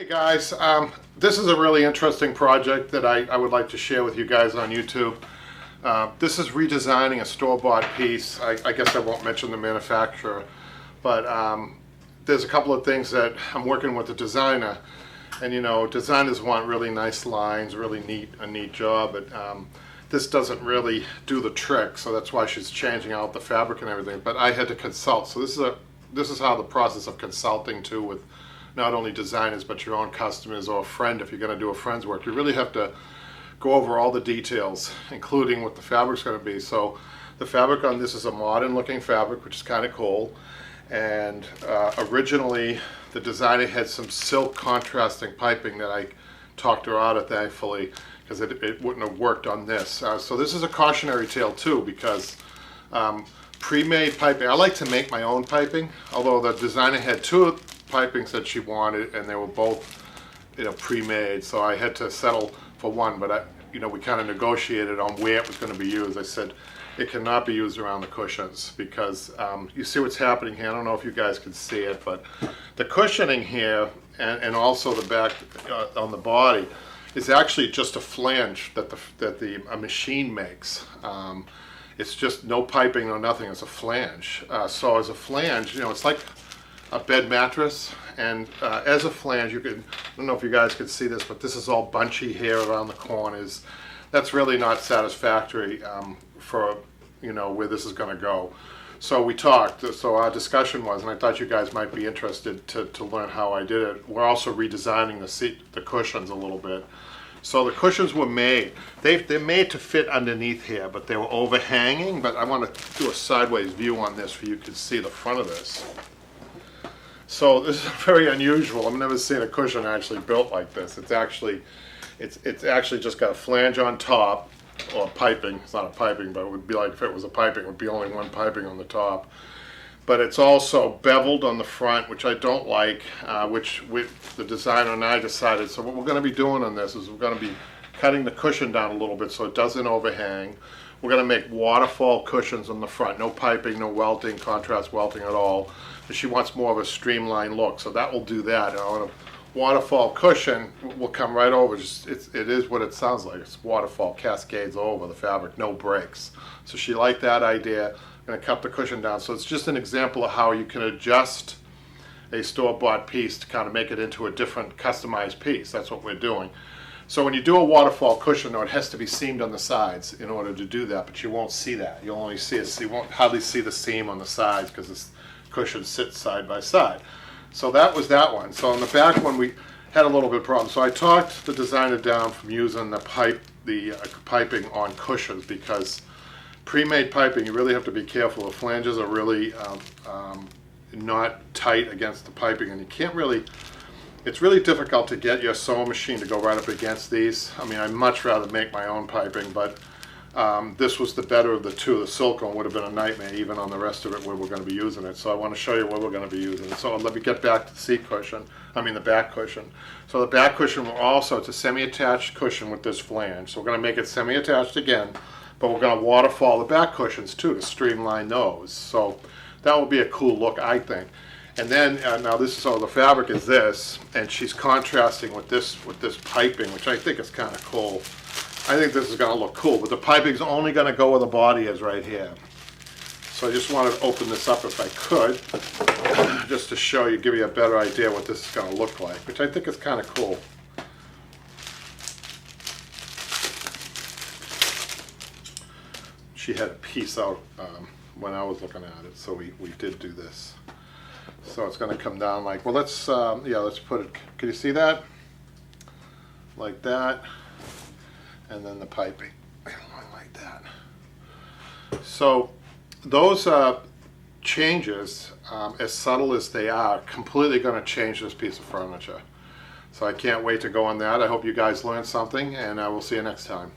Hey guys, this is a really interesting project that I would like to share with you guys on YouTube. This is redesigning a store-bought piece. I guess I won't mention the manufacturer, but there's a couple of things that I'm working with the designer, and you know, designers want really nice lines, really a neat job, but this doesn't really do the trick, so that's why she's changing out the fabric and everything. But I had to consult, so this is how the process of consulting too, with not only designers but your own customers or a friend. If you're going to do a friend's work, you really have to go over all the details, including what the fabric's going to be. So the fabric on this is a modern looking fabric, which is kind of cool. And originally the designer had some silk contrasting piping that I talked her out of, thankfully, because it wouldn't have worked on this. So this is a cautionary tale too, because pre-made piping, I like to make my own piping, although the designer had two pipings that she wanted, and they were both, you know, pre-made, so I had to settle for one. But we kind of negotiated on where it was going to be used. I said it cannot be used around the cushions, because you see what's happening here. I don't know if you guys can see it, but the cushioning here and also the back on the body is actually just a flange that a machine makes. It's just no piping or nothing. It's a flange. So as a flange, you know, it's like a bed mattress, and as a flange, I don't know if you guys can see this, but this is all bunchy hair around the corners. That's really not satisfactory for, you know, where this is going to go. So we talked, so our discussion was, and I thought you guys might be interested to learn how I did it. We're also redesigning the cushions a little bit. So the cushions were made, they're made to fit underneath here, but they were overhanging. But I want to do a sideways view on this so you can see the front of this. So this is very unusual. I've never seen a cushion actually built like this. It's actually just got a flange on top, or piping. It's not a piping, but it would be like if it was a piping, it would be only one piping on the top. But it's also beveled on the front, which I don't like, which the designer and I decided. So what we're going to be doing on this is we're going to be cutting the cushion down a little bit so it doesn't overhang. We're going to make waterfall cushions on the front. No piping, no welting, contrast welting at all. But she wants more of a streamlined look, so that will do that. And on a waterfall cushion, will come right over. It is what it sounds like. It's waterfall, cascades over the fabric, no breaks. So she liked that idea. I'm going to cut the cushion down. So it's just an example of how you can adjust a store-bought piece to kind of make it into a different customized piece. That's what we're doing. So when you do a waterfall cushion, though, it has to be seamed on the sides in order to do that, but you won't see that. You'll only see it. You won't hardly see the seam on the sides because this cushion sits side by side. So that was that one. So on the back one, we had a little bit of problem. So I talked the designer down from using the piping on cushions, because pre-made piping, you really have to be careful. The flanges are really not tight against the piping, and you can't really. It's really difficult to get your sewing machine to go right up against these. I mean, I'd much rather make my own piping, but this was the better of the two. The silicone would have been a nightmare, even on the rest of it where we're going to be using it. So I want to show you where we're going to be using it. So let me get back to the the back cushion. So the back cushion will also, it's a semi-attached cushion with this flange. So we're going to make it semi-attached again, but we're going to waterfall the back cushions too to streamline those. So that will be a cool look, I think. And then now the fabric is this, and she's contrasting with this piping, which I think is kind of cool. I think this is going to look cool, but the piping's only going to go where the body is right here. So I just wanted to open this up if I could, just to show you, give you a better idea what this is going to look like, which I think is kind of cool. She had a piece out when I was looking at it, so we did do this. So it's going to come down like, well, let's put it, can you see that? Like that, and then the piping, like that. So those changes, as subtle as they are, completely going to change this piece of furniture. So I can't wait to go on that. I hope you guys learned something, and I will see you next time.